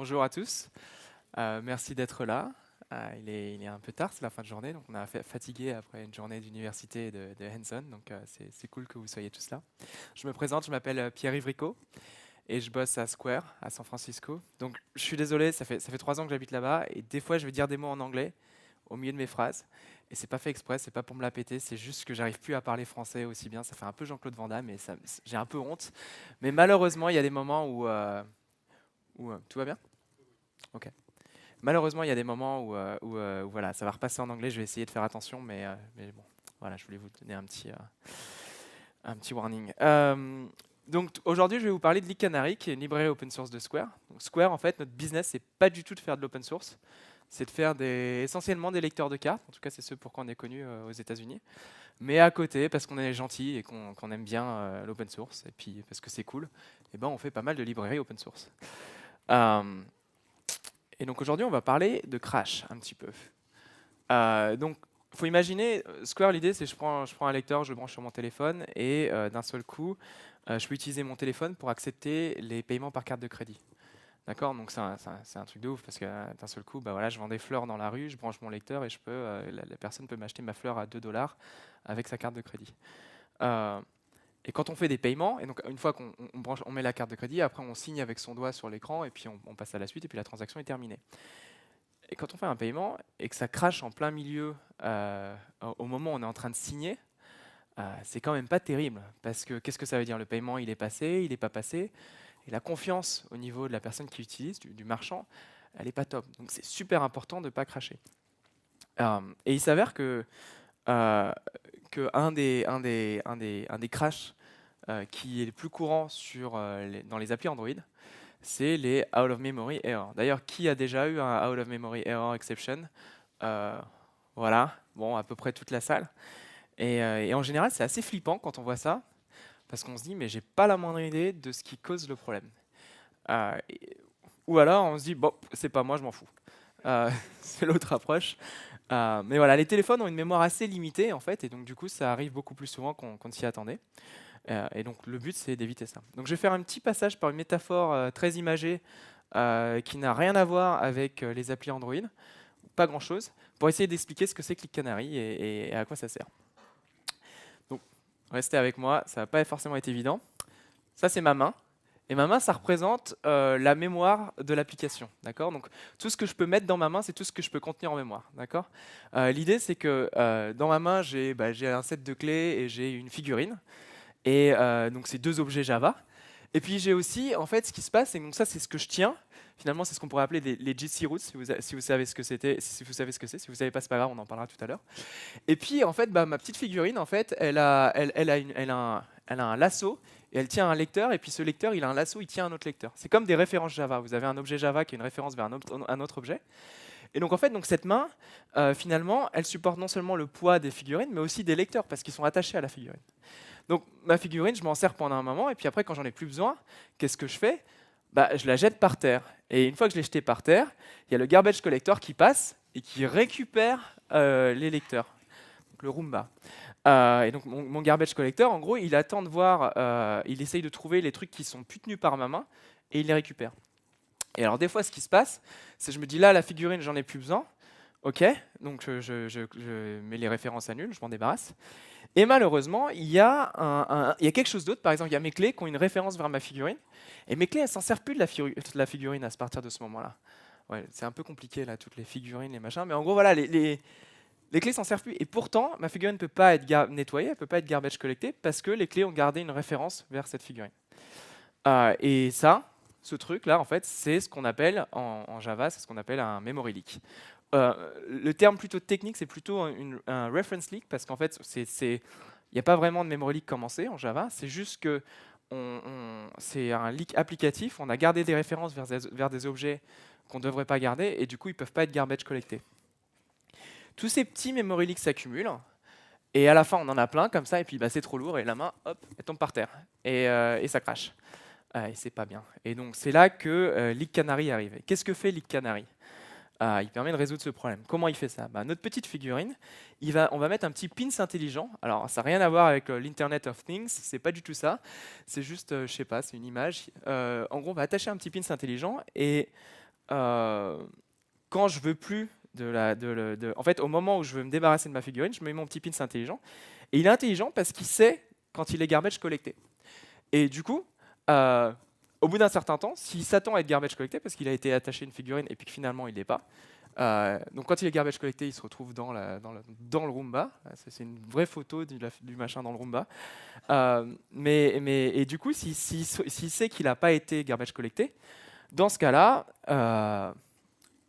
Bonjour à tous, merci d'être là. Il est un peu tard, c'est la fin de journée, donc on a fatigué après une journée d'université et de hands-on, donc c'est cool que vous soyez tous là. Je me présente, je m'appelle Pierre Ivrico et je bosse à Square, à San Francisco. Donc je suis désolé, ça fait 3 ans que j'habite là-bas et des fois je vais dire des mots en anglais au milieu de mes phrases. Et c'est pas fait exprès, c'est pas pour me la péter, c'est juste que j'arrive plus à parler français aussi bien. Ça fait un peu Jean-Claude Van Damme et j'ai un peu honte. Mais malheureusement, il y a des moments où tout va bien? Ok. Malheureusement, il y a des moments où, voilà, ça va repasser en anglais. Je vais essayer de faire attention, mais bon, voilà, je voulais vous donner un petit warning. Donc aujourd'hui, je vais vous parler de Leak Canary, qui est une librairie open source de Square. Donc, Square, en fait, notre business, c'est pas du tout de faire de l'open source, c'est de faire essentiellement des lecteurs de cartes. En tout cas, c'est ce pour quoi on est connu aux États-Unis. Mais à côté, parce qu'on est gentil et qu'on aime bien l'open source, et puis parce que c'est cool, et ben on fait pas mal de librairies open source. Euh, et donc aujourd'hui, on va parler de crash un petit peu. Donc, il faut imaginer, Square, l'idée, c'est je prends un lecteur, je le branche sur mon téléphone, et d'un seul coup, je peux utiliser mon téléphone pour accepter les paiements par carte de crédit. D'accord. Donc c'est un truc de ouf, parce que d'un seul coup, bah voilà, je vends des fleurs dans la rue, je branche mon lecteur, et la personne peut m'acheter ma fleur à 2 $ avec sa carte de crédit. Euh, et quand on fait des paiements, et donc une fois on met la carte de crédit, après on signe avec son doigt sur l'écran, et puis on passe à la suite, et puis la transaction est terminée. Et quand on fait un paiement et que ça crache en plein milieu au moment où on est en train de signer, c'est quand même pas terrible. Parce que qu'est-ce que ça veut dire? Le paiement, il est passé, il n'est pas passé. Et la confiance au niveau de la personne qui utilise, du marchand, elle n'est pas top. Donc c'est super important de ne pas cracher. Et il s'avère euh, que un des crashs qui est le plus courant dans les applis Android, c'est les out of memory error. D'ailleurs, qui a déjà eu un out of memory error exception? Euh, Voilà, bon, à peu près toute la salle. Et en général, c'est assez flippant quand on voit ça, parce qu'on se dit, mais j'ai pas la moindre idée de ce qui cause le problème. Ou alors, on se dit, bon, c'est pas moi, je m'en fous. C'est l'autre approche. Mais voilà, les téléphones ont une mémoire assez limitée, en fait, et donc du coup, ça arrive beaucoup plus souvent qu'on ne s'y attendait. Et donc, le but, c'est d'éviter ça. Donc, je vais faire un petit passage par une métaphore très imagée qui n'a rien à voir avec les applis Android, pas grand-chose, pour essayer d'expliquer ce que c'est Click Canary et à quoi ça sert. Donc, restez avec moi, ça va pas forcément être évident. Ça, c'est ma main. Et ma main, ça représente la mémoire de l'application. D'accord. Donc, tout ce que je peux mettre dans ma main, c'est tout ce que je peux contenir en mémoire. D'accord. L'idée, c'est que dans ma main, j'ai un set de clés et j'ai une figurine. Et donc, c'est 2 objets Java. Et puis j'ai aussi, en fait, ce qui se passe, et donc ça, c'est ce que je tiens. Finalement, c'est ce qu'on pourrait appeler les GC roots, si vous savez ce que c'était, si vous savez ce que c'est. Si vous savez pas, c'est pas grave, on en parlera tout à l'heure. Et puis, en fait, bah, ma petite figurine, en fait, elle a un lasso et elle tient un lecteur. Et puis ce lecteur, il a un lasso, il tient un autre lecteur. C'est comme des références Java. Vous avez un objet Java qui est une référence vers un autre objet. Et donc en fait, donc cette main, finalement, elle supporte non seulement le poids des figurines, mais aussi des lecteurs parce qu'ils sont attachés à la figurine. Donc ma figurine, je m'en sers pendant un moment, et puis après, quand j'en ai plus besoin, qu'est-ce que je fais? Bah, je la jette par terre. Et une fois que je l'ai jetée par terre, il y a le garbage collector qui passe et qui récupère les lecteurs, donc le Roomba. Et donc mon garbage collector, en gros, il attend de voir, il essaye de trouver les trucs qui sont plus tenus par ma main, et il les récupère. Et alors des fois, ce qui se passe, c'est que je me dis là, la figurine, j'en ai plus besoin. Ok, donc je mets les références à nul, je m'en débarrasse. Et malheureusement, il y a quelque chose d'autre. Par exemple, il y a mes clés qui ont une référence vers ma figurine. Et mes clés, elles s'en servent plus de la figurine à partir de ce moment-là. Ouais, c'est un peu compliqué là, toutes les figurines, les machins. Mais en gros, voilà, les clés s'en servent plus. Et pourtant, ma figurine ne peut pas être nettoyée, elle ne peut pas être garbage collectée parce que les clés ont gardé une référence vers cette figurine. Et ça, ce truc-là, en fait, c'est ce qu'on appelle en Java, c'est ce qu'on appelle un memory leak. Le terme plutôt technique, c'est plutôt un reference leak parce qu'en fait, il n'y a pas vraiment de memory leak commencé en Java. C'est juste que c'est un leak applicatif. On a gardé des références vers des objets qu'on ne devrait pas garder et du coup, ils ne peuvent pas être garbage collectés. Tous ces petits memory leaks s'accumulent et à la fin, on en a plein comme ça et puis bah, c'est trop lourd et la main, hop, elle tombe par terre et ça crache. Et c'est pas bien. Et donc, c'est là que Leak Canary arrive. Et qu'est-ce que fait Leak Canary? Il permet de résoudre ce problème. Comment il fait ça? Bah, notre petite figurine, on va mettre un petit pins intelligent. Alors, ça n'a rien à voir avec l'Internet of Things, c'est pas du tout ça. C'est juste, je sais pas, c'est une image. En gros, on va attacher un petit pins intelligent et quand je veux plus en fait, au moment où je veux me débarrasser de ma figurine, je mets mon petit pins intelligent. Et il est intelligent parce qu'il sait quand il est garbage collecté. Et du coup, euh, au bout d'un certain temps, s'il s'attend à être garbage collecté parce qu'il a été attaché à une figurine et puis que finalement il l'est pas, donc quand il est garbage collecté, il se retrouve dans le Roomba. C'est une vraie photo du machin dans le Roomba. Et du coup, s'il sait qu'il n'a pas été garbage collecté, dans ce cas-là,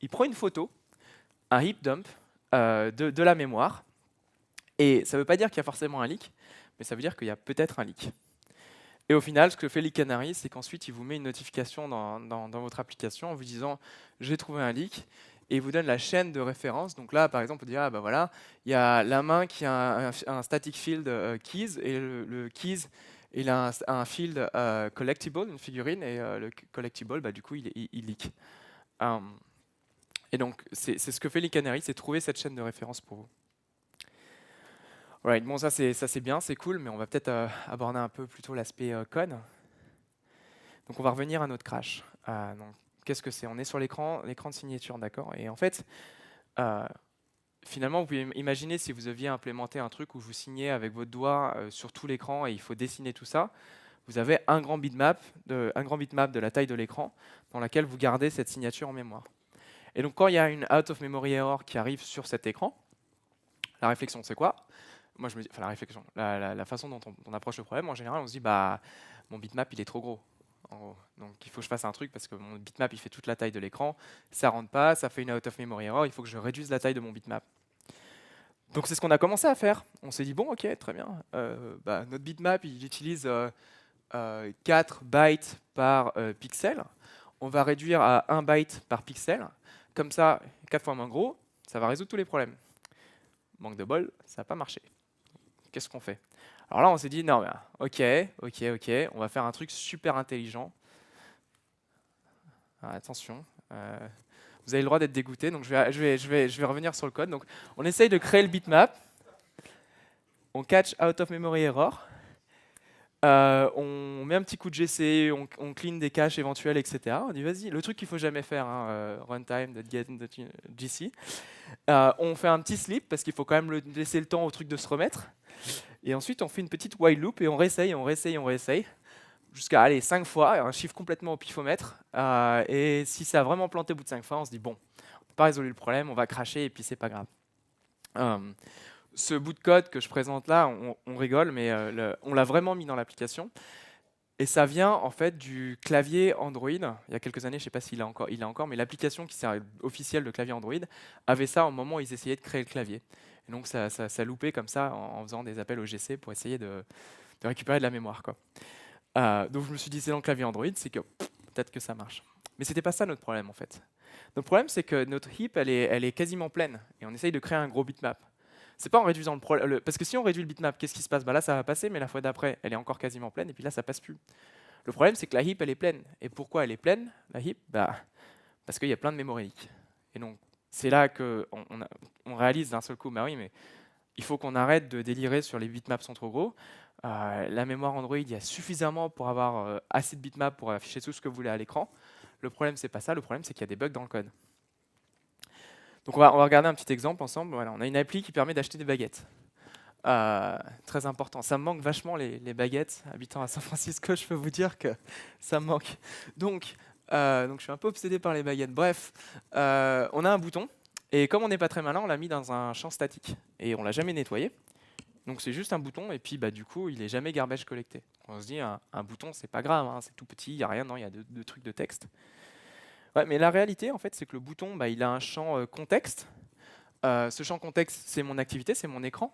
il prend une photo, un heap dump de la mémoire. Et ça ne veut pas dire qu'il y a forcément un leak, mais ça veut dire qu'il y a peut-être un leak. Et au final, ce que fait Leak Canary, c'est qu'ensuite, il vous met une notification dans votre application en vous disant « j'ai trouvé un leak » et il vous donne la chaîne de référence. Donc là, par exemple, on dit « ah bah voilà, il y a la main qui a un static field keys et le keys, il a un field collectible, une figurine, et le collectible, bah, du coup, il leak. Et donc, c'est ce que fait Leak Canary, c'est trouver cette chaîne de référence pour vous. Right, bon, ça c'est bien, c'est cool, mais on va peut-être aborder un peu plutôt l'aspect code. Donc on va revenir à notre crash. Donc, qu'est-ce que c'est? On est sur l'écran de signature, d'accord? Et en fait, finalement, vous pouvez imaginer si vous aviez implémenté un truc où vous signez avec votre doigt sur tout l'écran et il faut dessiner tout ça. Vous avez un grand bitmap de la taille de l'écran dans laquelle vous gardez cette signature en mémoire. Et donc quand il y a une out of memory error qui arrive sur cet écran, la réflexion c'est quoi? Moi, je me dis, enfin, la réflexion, la façon dont on approche le problème, en général, on se dit, bah, mon bitmap, il est trop gros. En gros. Donc, il faut que je fasse un truc parce que mon bitmap, il fait toute la taille de l'écran. Ça rentre pas, ça fait une out of memory error. Il faut que je réduise la taille de mon bitmap. Donc, c'est ce qu'on a commencé à faire. On s'est dit, bon, ok, très bien. Notre bitmap, il utilise 4 bytes par pixel. On va réduire à 1 byte par pixel. Comme ça, 4 fois moins gros, ça va résoudre tous les problèmes. Manque de bol, ça n'a pas marché. Qu'est-ce qu'on fait? Alors là, on s'est dit, non, ok, on va faire un truc super intelligent. Alors, attention, vous avez le droit d'être dégoûté, donc je vais revenir sur le code. Donc, on essaye de créer le bitmap, on catch out of memory error, on met un petit coup de GC, on clean des caches éventuels, etc. On dit, vas-y, le truc qu'il ne faut jamais faire, runtime.get.gc. On fait un petit sleep, parce qu'il faut quand même laisser le temps au truc de se remettre. Et ensuite, on fait une petite while loop et on réessaye, jusqu'à aller 5 fois, un chiffre complètement au pifomètre. Et si ça a vraiment planté au bout de 5 fois, on se dit bon, on n'a pas résolu le problème, on va cracher et puis c'est pas grave. Ce bout de code que je présente là, on rigole, mais on l'a vraiment mis dans l'application. Et ça vient en fait du clavier Android. Il y a quelques années, je ne sais pas s'il il a encore, mais l'application qui sert officielle de clavier Android avait ça au moment où ils essayaient de créer le clavier. Et donc ça loupait comme ça en faisant des appels au GC pour essayer de récupérer de la mémoire, quoi. Donc je me suis dit c'est dans le clavier Android, c'est que peut-être que ça marche. Mais c'était pas ça notre problème en fait. Notre problème c'est que notre heap elle est quasiment pleine et on essaye de créer un gros bitmap. C'est pas en réduisant parce que si on réduit le bitmap, qu'est-ce qui se passe? Bah là ça va passer, mais la fois d'après elle est encore quasiment pleine et puis là ça passe plus. Le problème c'est que la heap elle est pleine. Et pourquoi elle est pleine la heap? Bah parce qu'il y a plein de memory leak. Et donc c'est là que on réalise d'un seul coup, bah oui mais il faut qu'on arrête de délirer sur les bitmaps sont trop gros. La mémoire Android, il y a suffisamment pour avoir assez de bitmaps pour afficher tout ce que vous voulez à l'écran. Le problème, c'est pas ça. Le problème, c'est qu'il y a des bugs dans le code. Donc, on va regarder un petit exemple ensemble. Voilà, on a une appli qui permet d'acheter des baguettes. Très important. Ça me manque vachement les baguettes. Habitant à San Francisco, je peux vous dire que ça me manque. Donc, je suis un peu obsédé par les baguettes. Bref, on a un bouton. Et comme on n'est pas très malin, on l'a mis dans un champ statique. Et on l'a jamais nettoyé. Donc c'est juste un bouton et puis du coup il est jamais garbage collecté. On se dit un bouton c'est pas grave, hein, c'est tout petit, il n'y a rien, non, il y a deux trucs de texte. Ouais, mais la réalité en fait c'est que le bouton il a un champ contexte. Ce champ contexte c'est mon activité, c'est mon écran.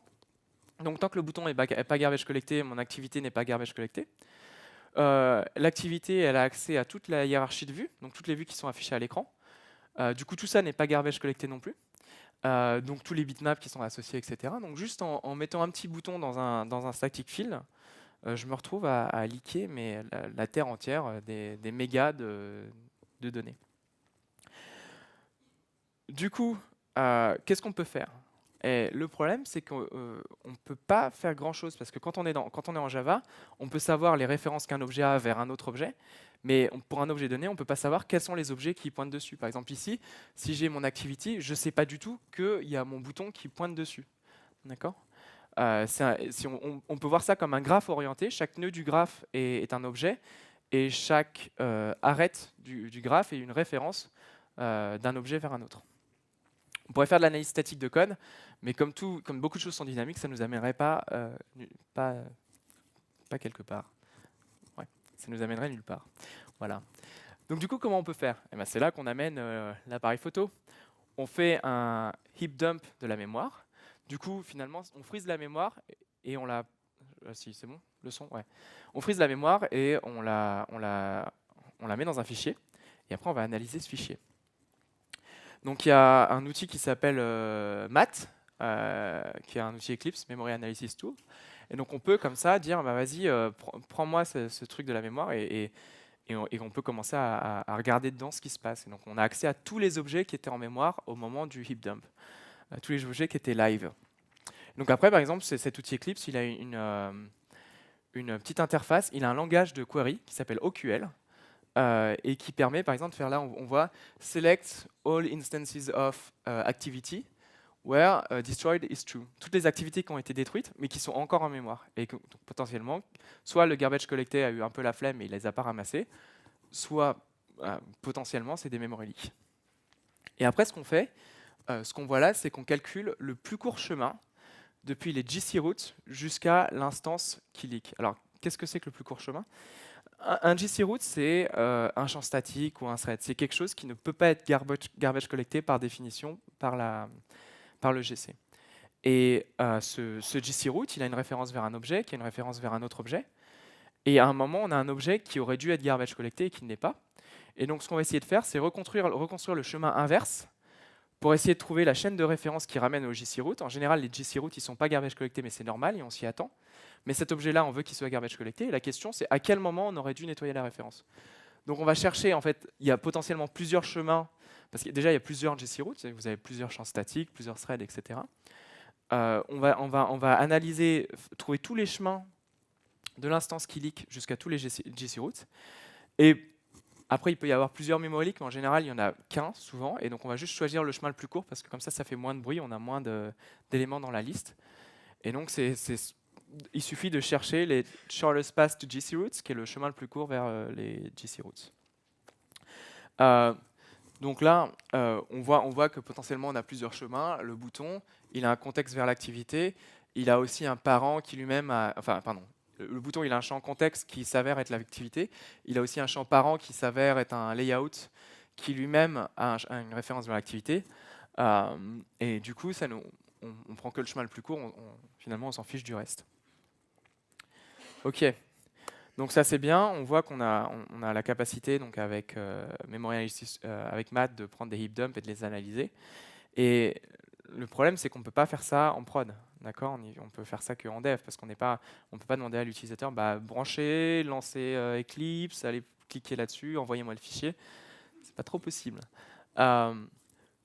Donc tant que le bouton n'est pas garbage collecté, mon activité n'est pas garbage collecté. L'activité elle a accès à toute la hiérarchie de vues, donc toutes les vues qui sont affichées à l'écran. Du coup tout ça n'est pas garbage collecté non plus. Donc tous les bitmaps qui sont associés, etc. Donc juste en mettant un petit bouton dans un static field, je me retrouve à leaker la terre entière des mégas de données. Du coup, qu'est-ce qu'on peut faire? Et le problème, c'est qu'on ne peut pas faire grand-chose parce que quand on est en Java, on peut savoir les références qu'un objet a vers un autre objet, Mais pour un objet donné, on ne peut pas savoir quels sont les objets qui pointent dessus. Par exemple ici, si j'ai mon activity, je ne sais pas du tout qu'il y a mon bouton qui pointe dessus. D'accord? Si on peut voir ça comme un graphe orienté. Chaque nœud du graphe est un objet et chaque arête du graphe est une référence d'un objet vers un autre. On pourrait faire de l'analyse statique de code, mais comme beaucoup de choses sont dynamiques, ça ne nous amènerait pas quelque part. Ouais, ça nous amènerait nulle part. Voilà. Donc du coup, comment on peut faire? Eh ben, c'est là qu'on amène l'appareil photo. On fait un heap dump de la mémoire. Du coup, finalement, on freeze la mémoire et on la... si, c'est bon, le son? Ouais. On freeze la mémoire et on la met dans un fichier. Et après, on va analyser ce fichier. Donc il y a un outil qui s'appelle MAT, qui est un outil Eclipse, Memory Analysis Tool. Et donc on peut comme ça dire, bah, vas-y, prends-moi ce truc de la mémoire et on peut commencer à regarder dedans ce qui se passe. Et donc on a accès à tous les objets qui étaient en mémoire au moment du heap dump, tous les objets qui étaient live. Donc après, par exemple, cet outil Eclipse, il a une petite interface, il a un langage de query qui s'appelle OQL, et qui permet, par exemple, de faire là, on voit select all instances of activity where destroyed is true. Toutes les activités qui ont été détruites, mais qui sont encore en mémoire. Et que, donc, potentiellement, soit le garbage collecté a eu un peu la flemme et il les a pas ramassés, soit potentiellement, c'est des memory leaks. Et après, ce qu'on fait, ce qu'on voit là, c'est qu'on calcule le plus court chemin depuis les GC routes jusqu'à l'instance qui leak. Alors, qu'est-ce que c'est que le plus court chemin? Un GC route, c'est un champ statique ou un thread. C'est quelque chose qui ne peut pas être garbage collecté par définition par le GC. Et ce GC route, il a une référence vers un objet, qui a une référence vers un autre objet. Et à un moment, on a un objet qui aurait dû être garbage collecté et qui ne l'est pas. Et donc, ce qu'on va essayer de faire, c'est reconstruire le chemin inverse pour essayer de trouver la chaîne de référence qui ramène au GC route. En général, les GC routes, ils ne sont pas garbage collectés, mais c'est normal et on s'y attend. Mais cet objet-là, on veut qu'il soit garbage collecté. Et la question, c'est à quel moment on aurait dû nettoyer la référence. Donc on va chercher, en fait, il y a potentiellement plusieurs chemins, parce que déjà, il y a plusieurs GC routes, vous avez plusieurs champs statiques, plusieurs threads, etc. On va analyser, trouver tous les chemins de l'instance qui leak jusqu'à tous les GC routes. Et après, il peut y avoir plusieurs memory leaks, mais en général, il n'y en a qu'un souvent. Et donc on va juste choisir le chemin le plus court, parce que comme ça fait moins de bruit, on a moins d'éléments dans la liste. Et donc il suffit de chercher les shortest path to GC routes, qui est le chemin le plus court vers les GC routes. Donc là, on voit que potentiellement on a plusieurs chemins. Le bouton, il a un contexte vers l'activité. Il a aussi un parent qui lui-même a... Enfin, pardon. Le bouton, il a un champ contexte qui s'avère être l'activité. Il a aussi un champ parent qui s'avère être un layout qui lui-même a une référence vers l'activité. Et du coup, on prend que le chemin le plus court. Finalement, on s'en fiche du reste. Ok, donc ça c'est bien. On voit qu'on a la capacité donc avec Memory Analysis, avec Math, de prendre des heap dumps et de les analyser. Et le problème c'est qu'on ne peut pas faire ça en prod, d'accord? On peut faire ça qu'en dev parce qu'on ne peut pas demander à l'utilisateur brancher, lancer Eclipse, aller cliquer là-dessus, envoyez-moi le fichier. C'est pas trop possible.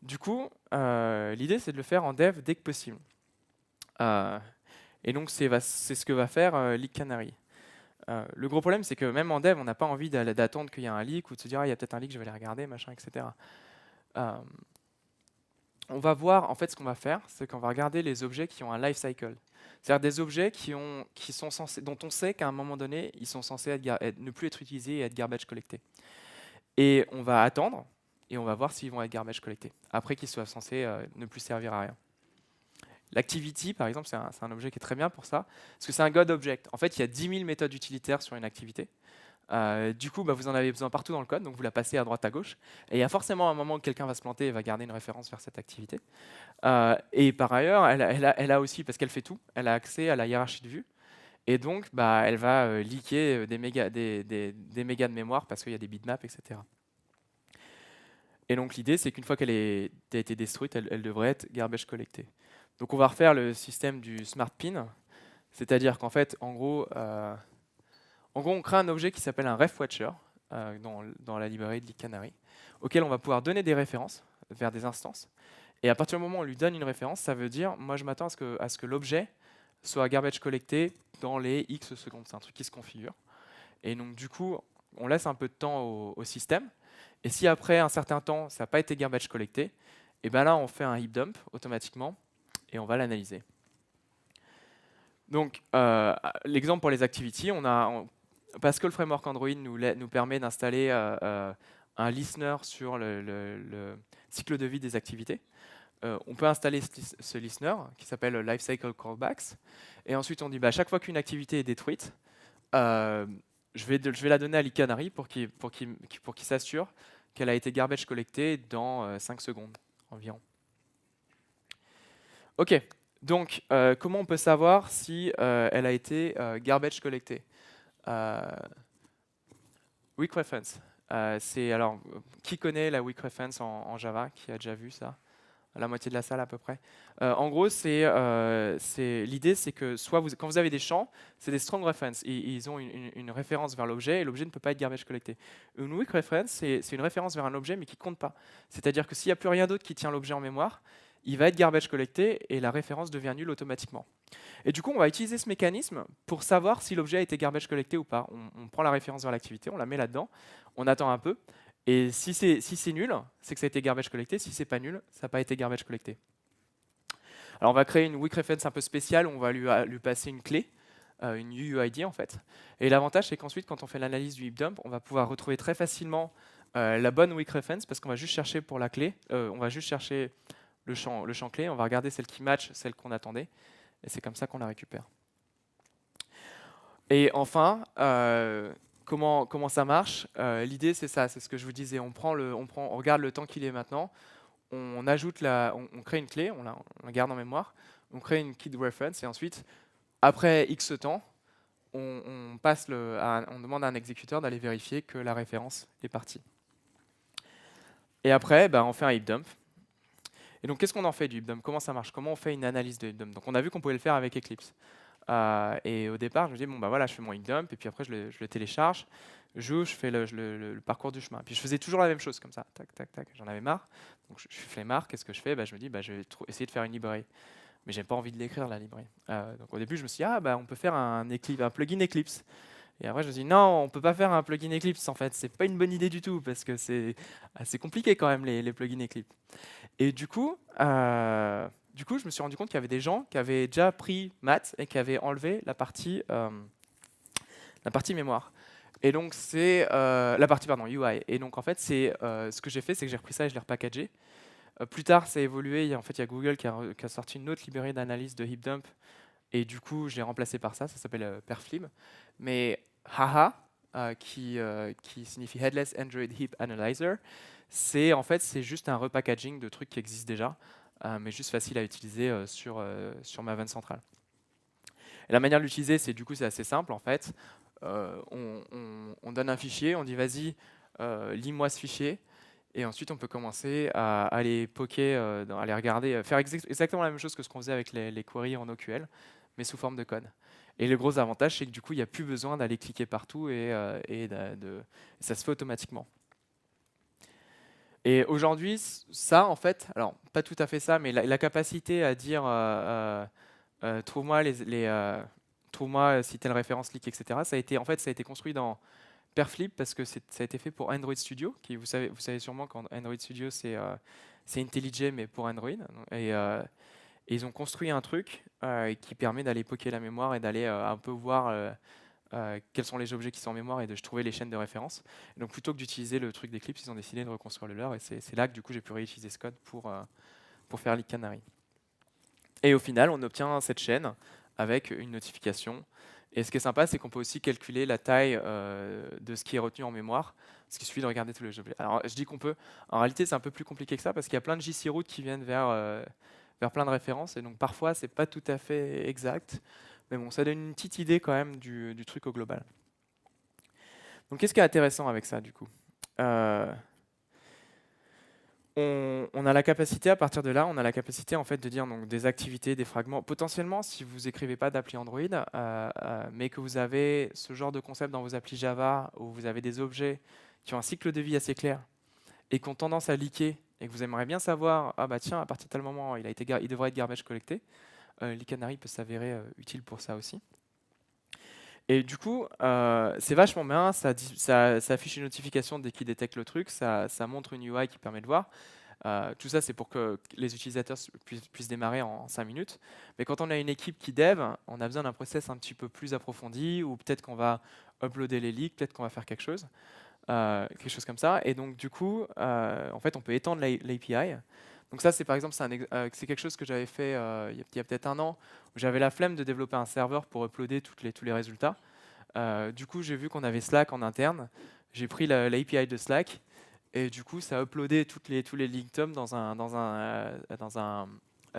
Du coup, l'idée c'est de le faire en dev dès que possible. Et donc c'est ce que va faire Leak Canary. Le gros problème, c'est que même en dev, on n'a pas envie d'attendre qu'il y ait un leak ou de se dire il y a peut-être un leak, je vais aller regarder, machin, etc. On va voir, en fait, ce qu'on va faire, c'est qu'on va regarder les objets qui ont un life cycle. C'est-à-dire des objets dont on sait qu'à un moment donné, ils sont censés ne plus être utilisés et être garbage collectés. Et on va attendre et on va voir s'ils vont être garbage collectés, après qu'ils soient censés ne plus servir à rien. L'activity, par exemple, c'est un objet qui est très bien pour ça, parce que c'est un God object. En fait, il y a 10 000 méthodes utilitaires sur une activité. Du coup, vous en avez besoin partout dans le code, donc vous la passez à droite, à gauche. Et il y a forcément un moment où quelqu'un va se planter et va garder une référence vers cette activité. Et par ailleurs, elle a aussi, parce qu'elle fait tout, elle a accès à la hiérarchie de vue. Et donc, elle va leaker des mégas de mémoire parce qu'il y a des bitmaps, etc. Et donc, l'idée, c'est qu'une fois qu'elle a été détruite, elle devrait être garbage collectée. Donc on va refaire le système du smart pin, c'est-à-dire qu'en fait, en gros, on crée un objet qui s'appelle un refwatcher dans la librairie de Leak Canary, auquel on va pouvoir donner des références vers des instances. Et à partir du moment où on lui donne une référence, ça veut dire, moi je m'attends à ce que l'objet soit garbage collecté dans les X secondes. C'est un truc qui se configure. Et donc du coup, on laisse un peu de temps au système. Et si après un certain temps, ça n'a pas été garbage collecté, et ben là, on fait un heap dump automatiquement et on va l'analyser. Donc, l'exemple pour les activities, parce que le framework Android nous permet d'installer un listener sur le cycle de vie des activités. On peut installer ce listener qui s'appelle Lifecycle Callbacks. Et ensuite, on dit à chaque fois qu'une activité est détruite, je vais la donner à l'e-canary pour qu'il s'assure qu'elle a été garbage collectée dans 5 secondes environ. Ok, donc comment on peut savoir si elle a été garbage collectée? Weak reference. Alors, qui connaît la weak reference en Java? Qui a déjà vu ça? La moitié de la salle à peu près. En gros, l'idée, c'est que quand vous avez des champs, c'est des strong reference. Ils ont une référence vers l'objet et l'objet ne peut pas être garbage collecté. Une weak reference, c'est une référence vers un objet mais qui ne compte pas. C'est-à-dire que s'il n'y a plus rien d'autre qui tient l'objet en mémoire, il va être garbage collecté et la référence devient nulle automatiquement. Et du coup, on va utiliser ce mécanisme pour savoir si l'objet a été garbage collecté ou pas. On prend la référence vers l'activité, on la met là-dedans, on attend un peu. Et si c'est nul, c'est que ça a été garbage collecté. Si c'est pas nul, ça n'a pas été garbage collecté. Alors on va créer une weak reference un peu spéciale où on va lui passer une clé, une UUID en fait. Et l'avantage, c'est qu'ensuite, quand on fait l'analyse du heap dump, on va pouvoir retrouver très facilement la bonne weak reference parce qu'on va juste chercher pour la clé, on va juste chercher le champ clé, on va regarder celle qui match, celle qu'on attendait, et c'est comme ça qu'on la récupère. Et enfin, comment ça marche? L'idée, c'est ça, c'est ce que je vous disais. On regarde le temps qu'il est maintenant, on crée une clé, on la garde en mémoire, on crée une key reference, et ensuite, après X temps, on demande à un exécuteur d'aller vérifier que la référence est partie. Et après, on fait un heap dump. Et donc, qu'est-ce qu'on en fait du heap dump? Comment ça marche? Comment on fait une analyse de heap dump? Donc, on a vu qu'on pouvait le faire avec Eclipse. Et au départ, je me dis, bon, voilà, je fais mon heap dump, et puis après, je le télécharge, je fais le parcours du chemin. Puis je faisais toujours la même chose, comme ça, tac, tac, tac, j'en avais marre. Donc, je fais marre, qu'est-ce que je fais? Je me dis, je vais essayer de faire une librairie. Mais j'ai pas envie de l'écrire, la librairie. Donc, au début, je me suis dit, on peut faire un plugin Eclipse. Et après, je me suis dit, non, on peut pas faire un plugin Eclipse, en fait. C'est pas une bonne idée du tout, parce que c'est assez compliqué quand même, les plugins Eclipse. Et du coup, je me suis rendu compte qu'il y avait des gens qui avaient déjà pris maths et qui avaient enlevé la partie mémoire. Et donc, c'est la partie, UI. Et donc, en fait, ce que j'ai fait, c'est que j'ai repris ça et je l'ai repackagé. Plus tard, ça a évolué. En fait, il y a Google qui a sorti une autre librairie d'analyse de heap dump. Et du coup, je l'ai remplacé par ça. Ça s'appelle Perflim. Mais Haha, qui signifie Headless Android Heap Analyzer, c'est juste un repackaging de trucs qui existent déjà, mais juste facile à utiliser sur ma vanne centrale. Et la manière de l'utiliser, c'est assez simple en fait. On donne un fichier, on dit vas-y, lis-moi ce fichier, et ensuite on peut commencer à aller poker, à aller regarder, faire exactement la même chose que ce qu'on faisait avec les queries en OQL, mais sous forme de code. Et le gros avantage, c'est que du coup, il n'y a plus besoin d'aller cliquer partout et ça se fait automatiquement. Et aujourd'hui, ça, en fait, alors pas tout à fait ça, mais la capacité à dire trouve-moi trouve-moi si telle référence leak, etc. Ça a été construit dans Perflip parce que ça a été fait pour Android Studio, qui vous savez sûrement qu'Android Studio c'est IntelliJ mais pour Android. Et ils ont construit un truc qui permet d'aller poker la mémoire et d'aller un peu voir quels sont les objets qui sont en mémoire et de trouver les chaînes de référence. Et donc plutôt que d'utiliser le truc d'Eclipse, ils ont décidé de reconstruire le leur et c'est là que du coup j'ai pu réutiliser ce code pour faire Leak Canary. Et au final, on obtient cette chaîne avec une notification. Et ce qui est sympa, c'est qu'on peut aussi calculer la taille de ce qui est retenu en mémoire, parce qu'il suffit de regarder tous les objets. Alors je dis qu'on peut, en réalité c'est un peu plus compliqué que ça, parce qu'il y a plein de JC routes qui viennent vers plein de références, et donc parfois c'est pas tout à fait exact, mais bon, ça donne une petite idée quand même du truc au global. Donc qu'est-ce qui est intéressant avec ça du coup? On a la capacité, à partir de là, on a la capacité en fait de dire donc, des activités, des fragments. Potentiellement, si vous écrivez pas d'appli Android, mais que vous avez ce genre de concept dans vos applis Java, où vous avez des objets qui ont un cycle de vie assez clair et qui ont tendance à leaker, et que vous aimeriez bien savoir, ah bah tiens, à partir de tel moment, il devrait être garbage collecté, Leak Canary peut s'avérer utile pour ça aussi. Et du coup, c'est vachement bien, ça affiche une notification dès qu'il détecte le truc, ça montre une UI qui permet de voir. Tout ça, c'est pour que les utilisateurs puissent démarrer en 5 minutes. Mais quand on a une équipe qui dev, on a besoin d'un process un petit peu plus approfondi, ou peut-être qu'on va uploader les leaks, peut-être qu'on va faire quelque chose comme ça. Et donc, du coup, en fait, on peut étendre l'API. Donc ça, c'est par exemple, c'est quelque chose que j'avais fait il y a peut-être un an, où j'avais la flemme de développer un serveur pour uploader tous les résultats. Du coup, j'ai vu qu'on avait Slack en interne. J'ai pris l'API de Slack et du coup, ça a uploadé tous les LinkedIn dans un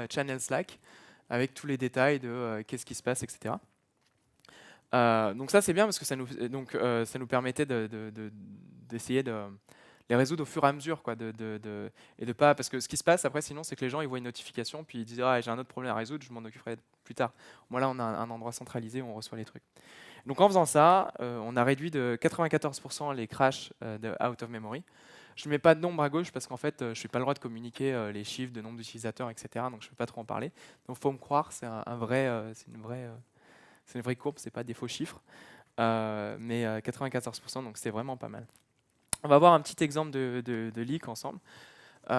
channel Slack avec tous les détails de qu'est-ce qui se passe, etc. Donc ça, c'est bien parce que ça nous permettait d'essayer de les résoudre au fur et à mesure, quoi, et de pas, parce que ce qui se passe après, sinon, c'est que les gens ils voient une notification puis ils disent ah j'ai un autre problème à résoudre, je m'en occuperai plus tard. Moi là, on a un endroit centralisé où on reçoit les trucs. Donc en faisant ça, on a réduit de 94% les crashs de out of memory. Je ne mets pas de nombre à gauche parce qu'en fait, je n'ai pas le droit de communiquer les chiffres de nombre d'utilisateurs, etc. Donc je ne peux pas trop en parler. Donc il faut me croire, c'est une vraie courbe, c'est pas des faux chiffres. Mais 94%, donc c'est vraiment pas mal. On va voir un petit exemple de leak ensemble, qui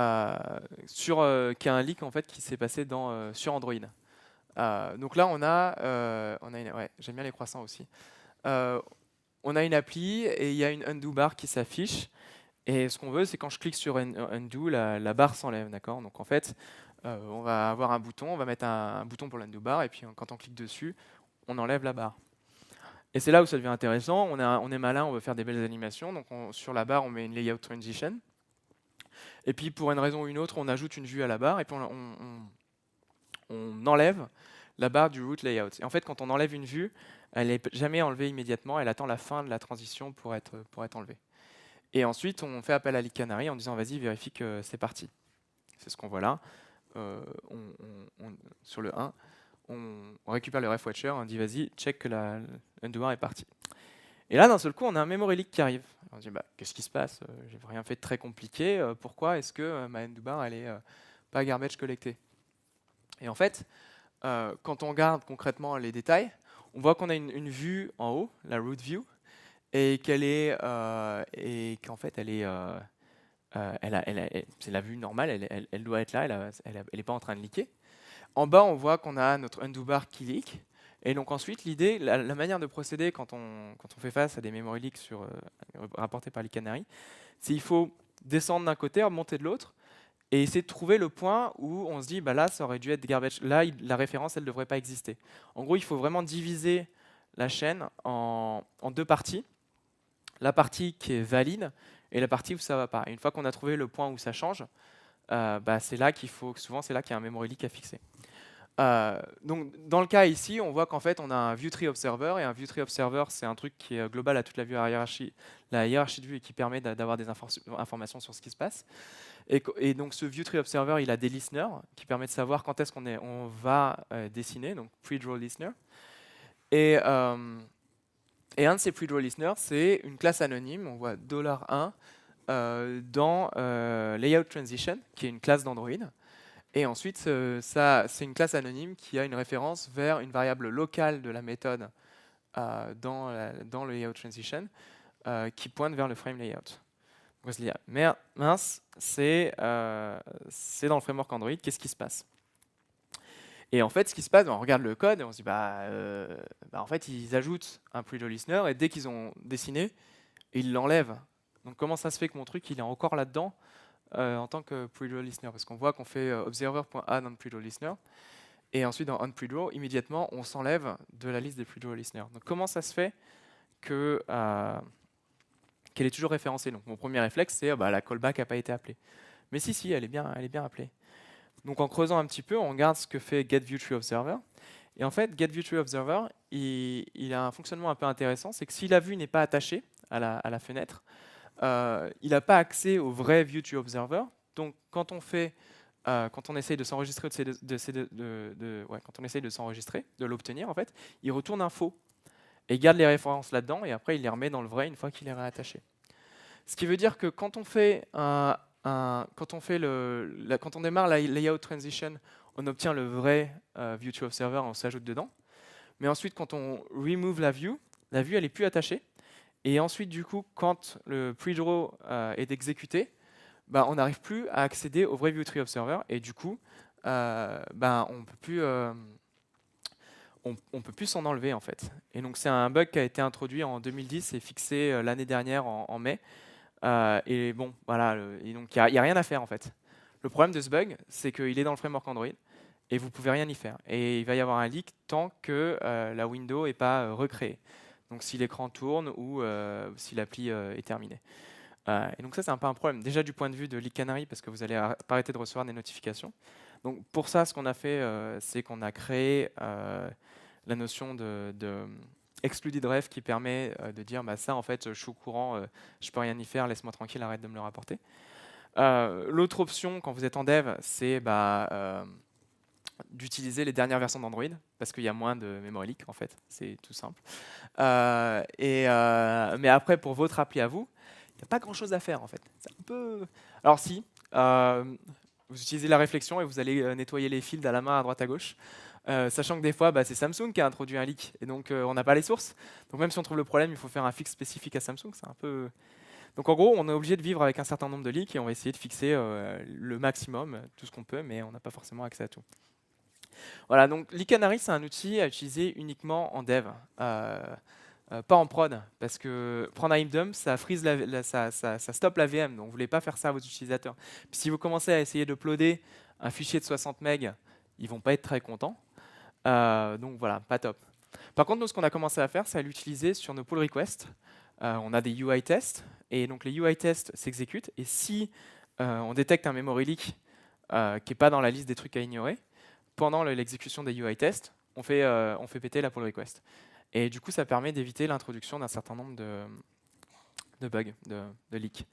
est un leak en fait qui s'est passé sur Android. Donc là, ouais, j'aime bien les croissants aussi. On a une appli et il y a une undo bar qui s'affiche. Et ce qu'on veut, c'est quand je clique sur undo, la barre s'enlève, d'accord? Donc en fait, on va avoir un bouton, on va mettre un bouton pour l'undo bar, et puis quand on clique dessus, on enlève la barre. Et c'est là où ça devient intéressant. On est malin, on veut faire des belles animations. Donc sur la barre, on met une layout transition. Et puis pour une raison ou une autre, on ajoute une vue à la barre, et puis on enlève la barre du root layout. Et en fait, quand on enlève une vue, elle n'est jamais enlevée immédiatement, elle attend la fin de la transition pour être enlevée. Et ensuite, on fait appel à Leak Canary en disant vas-y, vérifie que c'est parti. C'est ce qu'on voit là. Sur le 1, on récupère le ref watcher, on dit vas-y, check que la undo bar est partie. Et là, d'un seul coup, on a un memory leak qui arrive. On se dit bah, qu'est-ce qui se passe? J'ai rien fait de très compliqué. Pourquoi est-ce que ma undo bar elle est pas garbage collectée? Et en fait, quand on regarde concrètement les détails, on voit qu'on a une vue en haut, la root view, et qu'en fait c'est la vue normale, elle doit être là, elle n'est pas en train de leaker. En bas, on voit qu'on a notre undo bar qui leak. Et donc ensuite, l'idée, la manière de procéder quand on fait face à des memory leaks rapportés par les Canary, c'est qu'il faut descendre d'un côté, remonter de l'autre, et essayer de trouver le point où on se dit, bah là, ça aurait dû être garbage. Là, la référence, elle ne devrait pas exister. En gros, il faut vraiment diviser la chaîne en deux parties. La partie qui est valide et la partie où ça ne va pas. Et une fois qu'on a trouvé le point où ça change, c'est là souvent c'est là qu'il y a un memory leak à fixer. Donc dans le cas ici, on voit qu'en fait on a un view tree observer, et un view tree observer, c'est un truc qui est global à toute la hiérarchie de vue, et qui permet d'avoir des informations sur ce qui se passe. Et donc ce view tree observer, il a des listeners qui permettent de savoir quand est-ce qu'on va dessiner, donc pre-draw listener. Et un de ces pre-draw listeners, c'est une classe anonyme, on voit $1 dans layout transition, qui est une classe d'Android. Et ensuite, c'est une classe anonyme qui a une référence vers une variable locale de la méthode dans le layout transition qui pointe vers le frame layout. On va se dire, mince, c'est dans le framework Android, qu'est-ce qui se passe? Et en fait, ce qui se passe, on regarde le code et on se dit, en fait, ils ajoutent un predraw listener, et dès qu'ils ont dessiné, ils l'enlèvent. Donc comment ça se fait que mon truc, il est encore là-dedans en tant que predraw listener? Parce qu'on voit qu'on fait observer.add on predraw listener, et ensuite dans onPredraw, immédiatement, on s'enlève de la liste des predraw listeners. Donc comment ça se fait qu'elle est toujours référencée? Donc mon premier réflexe, c'est la callback n'a pas été appelée. Mais si, elle est bien appelée. Donc en creusant un petit peu, on regarde ce que fait getViewTreeObserver. Et en fait, getViewTreeObserver, il a un fonctionnement un peu intéressant, c'est que si la vue n'est pas attachée à la fenêtre, il n'a pas accès au vrai ViewTreeObserver. Donc quand on essaye de s'enregistrer, quand on essaye de s'enregistrer, de l'obtenir, en fait, il retourne un faux. Et il garde les références là-dedans, et après il les remet dans le vrai une fois qu'il est réattaché. Ce qui veut dire que quand on démarre la layout transition, on obtient le vrai ViewTreeObserver, on s'ajoute dedans. Mais ensuite, quand on remove la view, la vue elle est plus attachée. Et ensuite, du coup, quand le pre-draw est exécuté, bah, on n'arrive plus à accéder au vrai view tree observer. Et du coup, bah, on peut plus s'en enlever en fait. Et donc c'est un bug qui a été introduit en 2010 et fixé l'année dernière en mai. Et bon, voilà, et donc il y a rien à faire en fait. Le problème de ce bug, c'est qu'il est dans le framework Android et vous pouvez rien y faire. Et il va y avoir un leak tant que la window n'est pas recréée. Donc si l'écran tourne ou si l'appli est terminée. Et donc ça, c'est un peu un problème. Déjà du point de vue de Leak Canary, parce que vous allez pas arrêter de recevoir des notifications. Donc pour ça, ce qu'on a fait, c'est qu'on a créé la notion de excluded ref qui permet de dire bah, ça, en fait, je suis au courant, je peux rien y faire, laisse-moi tranquille, arrête de me le rapporter. L'autre option, quand vous êtes en dev, c'est d'utiliser les dernières versions d'Android, parce qu'il y a moins de memory leak, en fait, c'est tout simple. Mais après, pour votre appli à vous, il n'y a pas grand-chose à faire, en fait. C'est un peu... Alors si, vous utilisez la réflexion et vous allez nettoyer les fields à la main à droite à gauche, sachant que des fois, c'est Samsung qui a introduit un leak, et donc on n'a pas les sources. Donc même si on trouve le problème, il faut faire un fixe spécifique à Samsung, c'est un peu... Donc en gros, on est obligé de vivre avec un certain nombre de leaks et on va essayer de fixer le maximum, tout ce qu'on peut, mais on n'a pas forcément accès à tout. Voilà, donc Leak Canary, c'est un outil à utiliser uniquement en dev, pas en prod, parce que prendre un heap dump, ça freeze ça stoppe la VM, donc vous ne voulez pas faire ça à vos utilisateurs. Puis si vous commencez à essayer d'uploader un fichier de 60 MB, ils vont pas être très contents. Donc voilà, pas top. Par contre, nous, ce qu'on a commencé à faire, c'est à l'utiliser sur nos pull requests. On a des UI tests, et donc les UI tests s'exécutent, et si on détecte un memory leak qui n'est pas dans la liste des trucs à ignorer, pendant l'exécution des UI tests, on fait péter la pull request. Et du coup, ça permet d'éviter l'introduction d'un certain nombre de bugs, de leaks.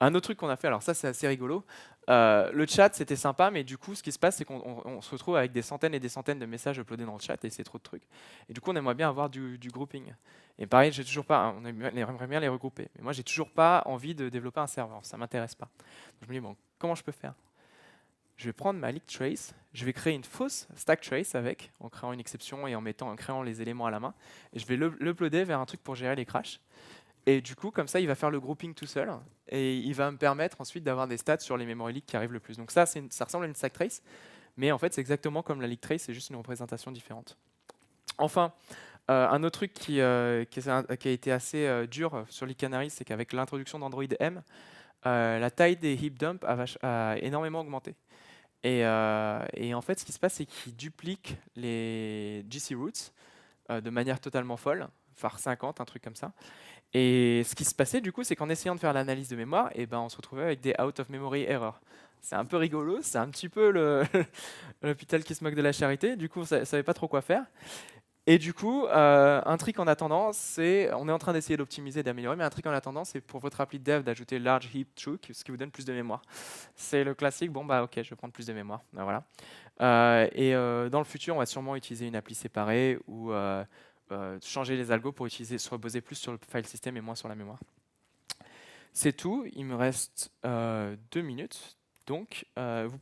Un autre truc qu'on a fait, alors ça c'est assez rigolo, le chat c'était sympa, mais du coup ce qui se passe c'est qu'on se retrouve avec des centaines et des centaines de messages uploadés dans le chat et c'est trop de trucs. Et du coup on aimerait bien avoir du grouping. Et pareil, j'ai toujours pas, on aimerait bien les regrouper, mais moi j'ai toujours pas envie de développer un serveur, ça m'intéresse pas. Donc je me dis bon, comment je peux faire? Je vais prendre ma leak trace, je vais créer une fausse stack trace avec, en créant une exception et en créant les éléments à la main, et je vais l'uploader vers un truc pour gérer les crashs. Et du coup, comme ça, il va faire le grouping tout seul, et il va me permettre ensuite d'avoir des stats sur les memory leaks qui arrivent le plus. Donc ça, ça ressemble à une stack trace, mais en fait, c'est exactement comme la leak trace, c'est juste une représentation différente. Enfin, un autre truc qui a été assez dur sur Leak Canary, c'est qu'avec l'introduction d'Android M, la taille des heap dumps a énormément augmenté. Et en fait, ce qui se passe, c'est qu'il duplique les GC roots de manière totalement folle, phare 50, un truc comme ça. Et ce qui se passait, du coup, c'est qu'en essayant de faire l'analyse de mémoire, on se retrouvait avec des out of memory errors. C'est un peu rigolo, c'est un petit peu l'hôpital qui se moque de la charité. Du coup, on ne savait pas trop quoi faire. Et du coup, un trick en attendant, c'est, on est en train d'essayer d'optimiser, d'améliorer, mais un trick en attendant, c'est pour votre appli de dev d'ajouter large heap truc, ce qui vous donne plus de mémoire. C'est le classique, bon bah ok, je vais prendre plus de mémoire. Ben, voilà. Dans le futur, on va sûrement utiliser une appli séparée ou changer les algos pour se reposer plus sur le file system et moins sur la mémoire. C'est tout, il me reste 2 minutes, donc vous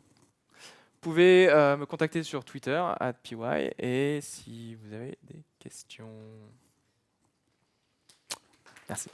pouvez me contacter sur Twitter @py et si vous avez des questions. Merci.